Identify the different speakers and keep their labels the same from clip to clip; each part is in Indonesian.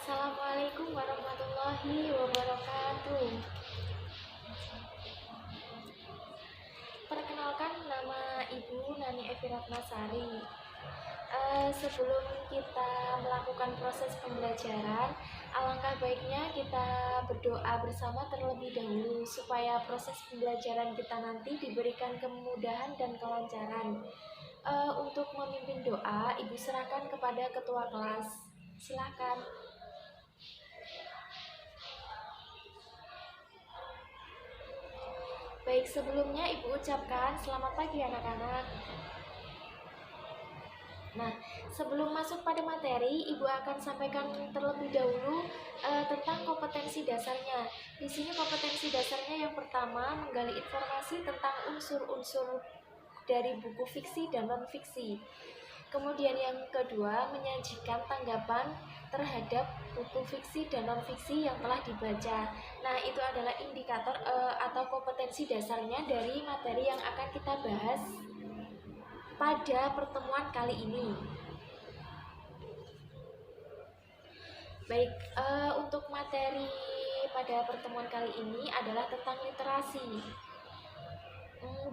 Speaker 1: Assalamualaikum warahmatullahi wabarakatuh. Perkenalkan, nama Ibu Nani Evi Ratnasari. Sebelum kita melakukan proses pembelajaran, alangkah baiknya kita berdoa bersama terlebih dahulu supaya proses pembelajaran kita nanti diberikan kemudahan dan kelancaran. Untuk memimpin doa, Ibu serahkan kepada ketua kelas. Silakan. Baik, sebelumnya Ibu ucapkan selamat pagi anak-anak. Nah, sebelum masuk pada materi, Ibu akan sampaikan terlebih dahulu tentang kompetensi dasarnya. Di sini kompetensi dasarnya yang pertama menggali informasi tentang unsur-unsur dari buku fiksi dan non-fiksi. Kemudian yang kedua menyajikan tanggapan terhadap buku fiksi dan non-fiksi yang telah dibaca. Nah, itu adalah indikator atau kompetensi dasarnya dari materi yang akan kita bahas pada pertemuan kali ini. Baik, untuk materi pada pertemuan kali ini adalah tentang literasi.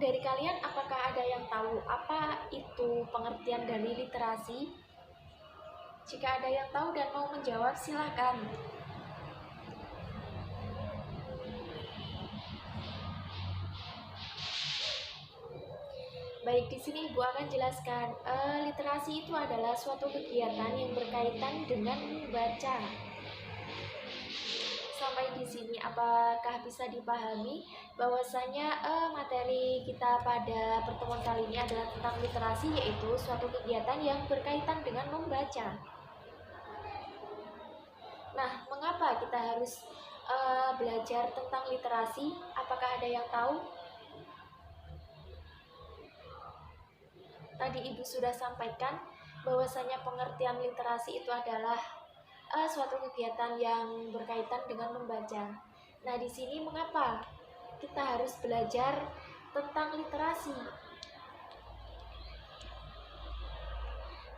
Speaker 1: Dari kalian apakah ada yang tahu apa itu pengertian dari literasi? Jika ada yang tahu dan mau menjawab, silakan. Baik, di sini Ibu akan jelaskan. Literasi itu adalah suatu kegiatan yang berkaitan dengan membaca. Sampai di sini apakah bisa dipahami bahwasanya materi kita pada pertemuan kali ini adalah tentang literasi, yaitu suatu kegiatan yang berkaitan dengan membaca. Nah, mengapa kita harus belajar tentang literasi? Apakah ada yang tahu? Tadi Ibu sudah sampaikan bahwasanya pengertian literasi itu adalah suatu kegiatan yang berkaitan dengan membaca. Nah, di sini mengapa kita harus belajar tentang literasi?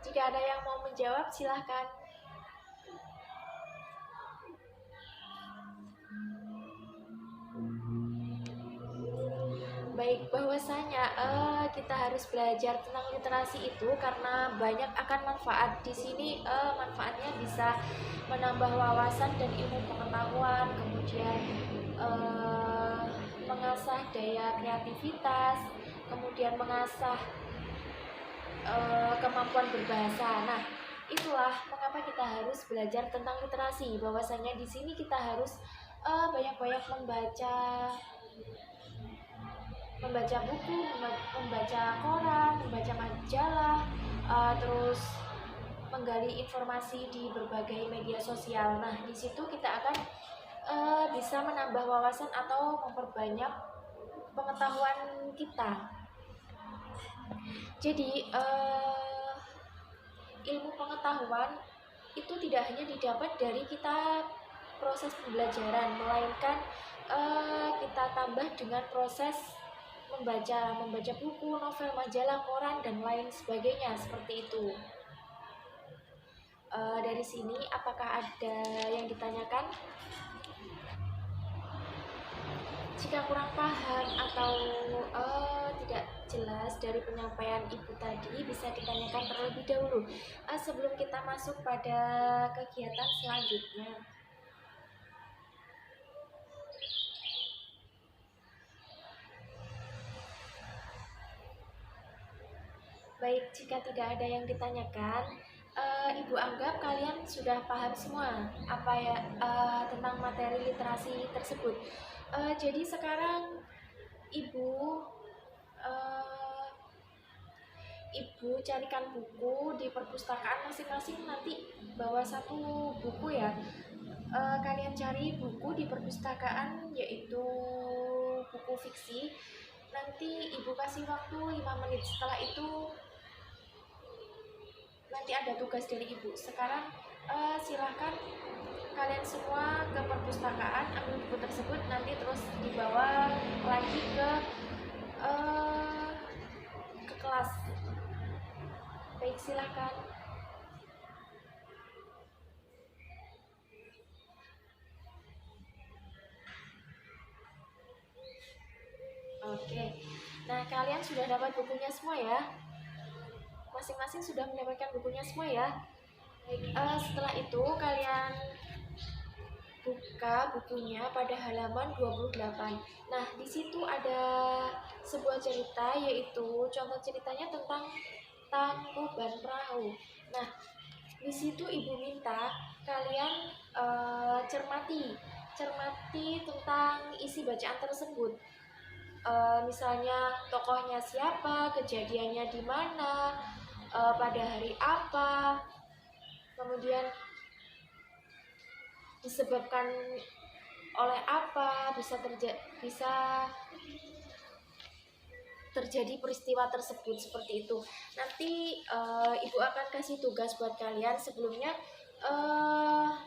Speaker 1: Jika ada yang mau menjawab, silahkan. Baik, bahwasanya kita harus belajar tentang literasi itu karena banyak akan manfaat. Di sini manfaatnya bisa menambah wawasan dan ilmu pengetahuan, kemudian mengasah daya kreativitas, kemudian mengasah kemampuan berbahasa. Nah, itulah mengapa kita harus belajar tentang literasi. Bahwasanya di sini kita harus banyak-banyak membaca buku, membaca koran, membaca majalah, terus menggali informasi di berbagai media sosial. Nah, di situ kita akan bisa menambah wawasan atau memperbanyak pengetahuan kita. Jadi, ilmu pengetahuan itu tidak hanya didapat dari kita proses pembelajaran, melainkan kita tambah dengan proses membaca buku, novel, majalah, koran, dan lain sebagainya seperti itu. Dari sini apakah ada yang ditanyakan? Jika kurang paham atau tidak jelas dari penyampaian Ibu tadi, bisa ditanyakan terlebih dahulu sebelum kita masuk pada kegiatan selanjutnya. Baik, jika tidak ada yang ditanyakan, Ibu anggap kalian sudah paham semua apa ya tentang materi literasi tersebut. Jadi sekarang Ibu carikan buku di perpustakaan masing-masing, nanti bawa satu buku ya. Kalian cari buku di perpustakaan yaitu buku fiksi. Nanti Ibu kasih waktu 5 menit. Setelah itu nanti ada tugas dari Ibu. Sekarang silahkan kalian semua ke perpustakaan, ambil buku tersebut, nanti terus dibawa lagi ke kelas. Baik, silahkan. kalian sudah dapat bukunya semua ya? Masing-masing sudah mendapatkan bukunya semua ya? Baik, setelah itu kalian buka bukunya pada halaman 28. Nah, di situ ada sebuah cerita, yaitu contoh ceritanya tentang Tangkuban Perahu. Nah, di situ ibu minta kalian cermati tentang isi bacaan tersebut. Misalnya tokohnya siapa, kejadiannya di mana, pada hari apa, kemudian disebabkan oleh apa, bisa terjadi peristiwa tersebut, seperti itu. Nanti ibu akan kasih tugas buat kalian. Sebelumnya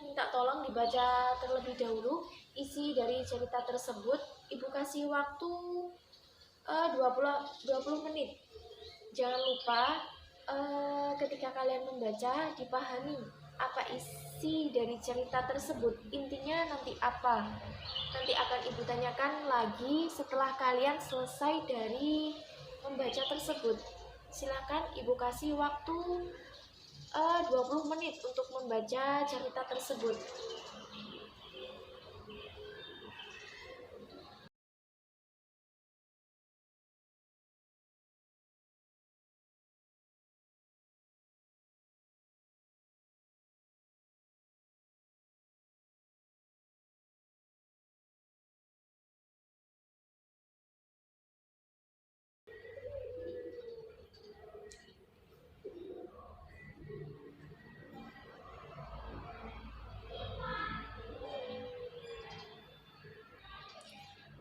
Speaker 1: minta tolong dibaca terlebih dahulu isi dari cerita tersebut. Ibu kasih waktu 20 menit. Jangan lupa ketika kalian membaca dipahami apa isi dari cerita tersebut, intinya nanti apa. Nanti akan ibu tanyakan lagi setelah kalian selesai dari membaca tersebut. Silakan ibu kasih waktu 20 menit untuk membaca cerita tersebut.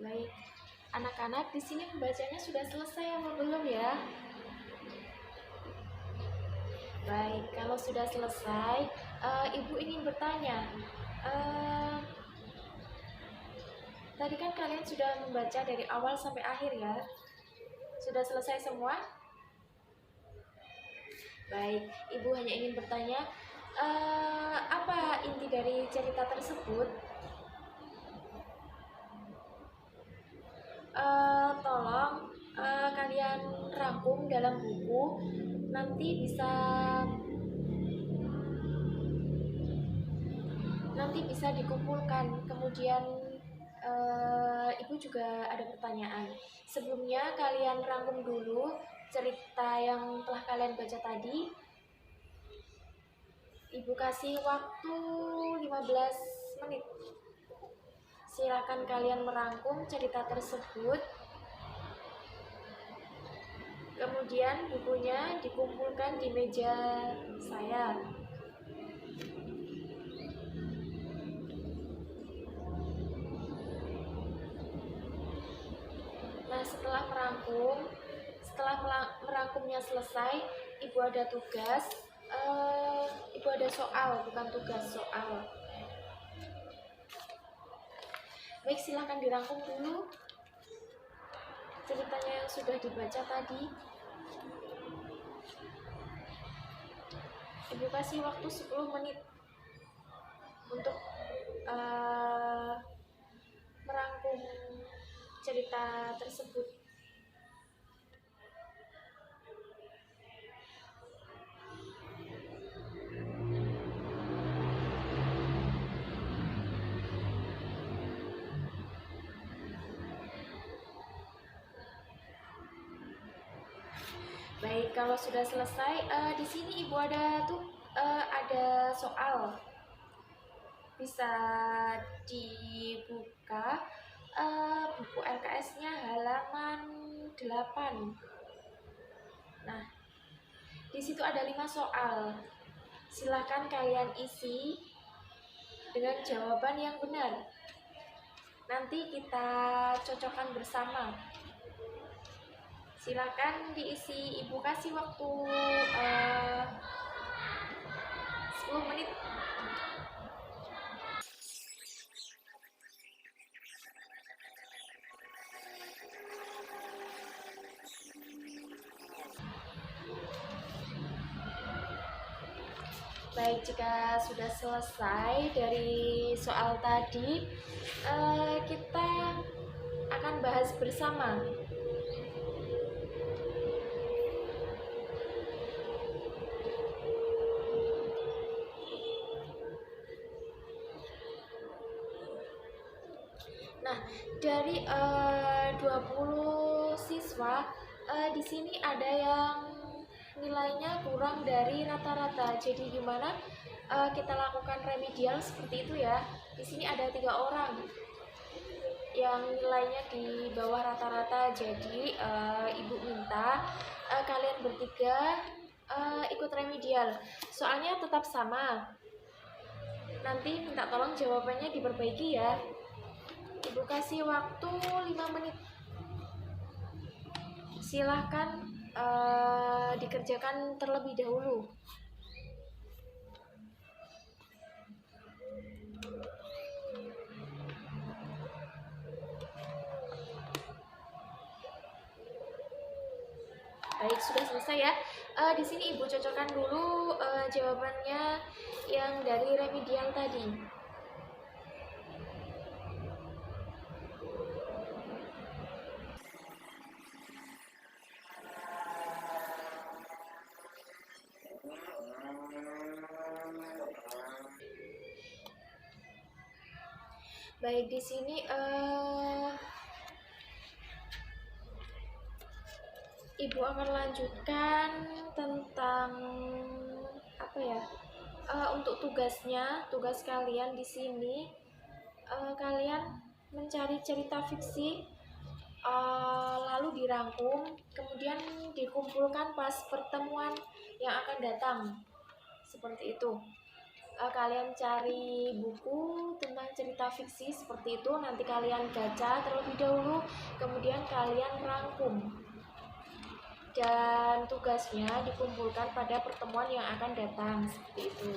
Speaker 1: Baik, anak-anak di sini membacanya sudah selesai apa belum ya? Baik, kalau sudah selesai, ibu ingin bertanya. Tadi kan kalian sudah membaca dari awal sampai akhir ya? Sudah selesai semua? Baik, ibu hanya ingin bertanya, apa inti dari cerita tersebut? Tolong kalian rangkum dalam buku, nanti bisa dikumpulkan. Kemudian ibu juga ada pertanyaan. Sebelumnya kalian rangkum dulu cerita yang telah kalian baca tadi. Ibu kasih waktu 15 menit. Silakan kalian merangkum cerita tersebut. Kemudian bukunya dikumpulkan di meja saya. Nah, setelah merangkumnya selesai, ibu ada tugas. Ibu ada soal, bukan tugas, soal. Baik, silahkan dirangkum dulu ceritanya yang sudah dibaca tadi. Ibu kasih waktu 10 menit untuk merangkum cerita tersebut. Baik, kalau sudah selesai, di sini ibu ada soal. Bisa dibuka buku LKS-nya halaman 8. Nah, di situ ada 5 soal. Silakan kalian isi dengan jawaban yang benar. Nanti kita cocokkan bersama. Silakan diisi, ibu kasih waktu 10 menit. Baik, jika sudah selesai dari soal tadi, kita akan bahas bersama. Nah, dari 20 siswa, di sini ada yang nilainya kurang dari rata-rata. Jadi gimana kita lakukan remedial seperti itu ya. Di sini ada 3 orang yang nilainya di bawah rata-rata. Jadi ibu minta kalian bertiga ikut remedial. Soalnya tetap sama. Nanti minta tolong jawabannya diperbaiki ya. Ibu kasih waktu 5 menit. Silahkan dikerjakan terlebih dahulu. Baik, sudah selesai ya. Di sini ibu cocokkan dulu jawabannya yang dari remedial tadi. Baik, di sini ibu akan lanjutkan tentang apa ya? Untuk tugas kalian di sini, kalian mencari cerita fiksi, lalu dirangkum, kemudian dikumpulkan pas pertemuan yang akan datang. Seperti itu. Kalian cari buku tentang cerita fiksi seperti itu, nanti kalian baca terlebih dahulu, kemudian kalian rangkum. Dan tugasnya dikumpulkan pada pertemuan yang akan datang, seperti itu.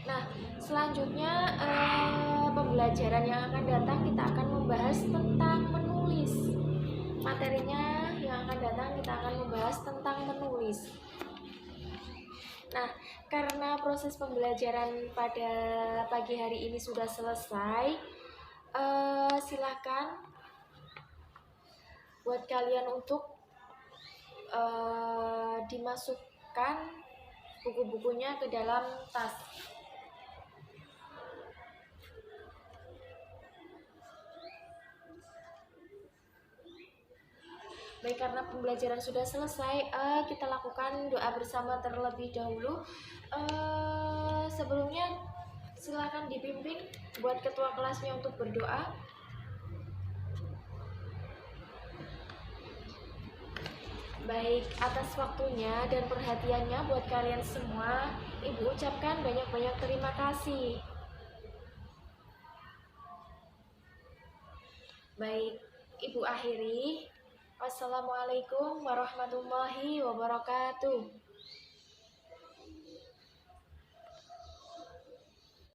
Speaker 1: Nah, selanjutnya pembelajaran yang akan datang kita akan membahas tentang menulis. Materinya yang akan datang kita akan membahas tentang menulis. Nah, karena proses pembelajaran pada pagi hari ini sudah selesai, silahkan buat kalian untuk dimasukkan buku-bukunya ke dalam tas. Baik, karena pembelajaran sudah selesai, kita lakukan doa bersama terlebih dahulu. Sebelumnya silakan dipimpin buat ketua kelasnya untuk berdoa. Baik, atas waktunya dan perhatiannya buat kalian semua, Ibu ucapkan banyak-banyak terima kasih. Baik, Ibu akhiri. Wassalamualaikum warahmatullahi wabarakatuh.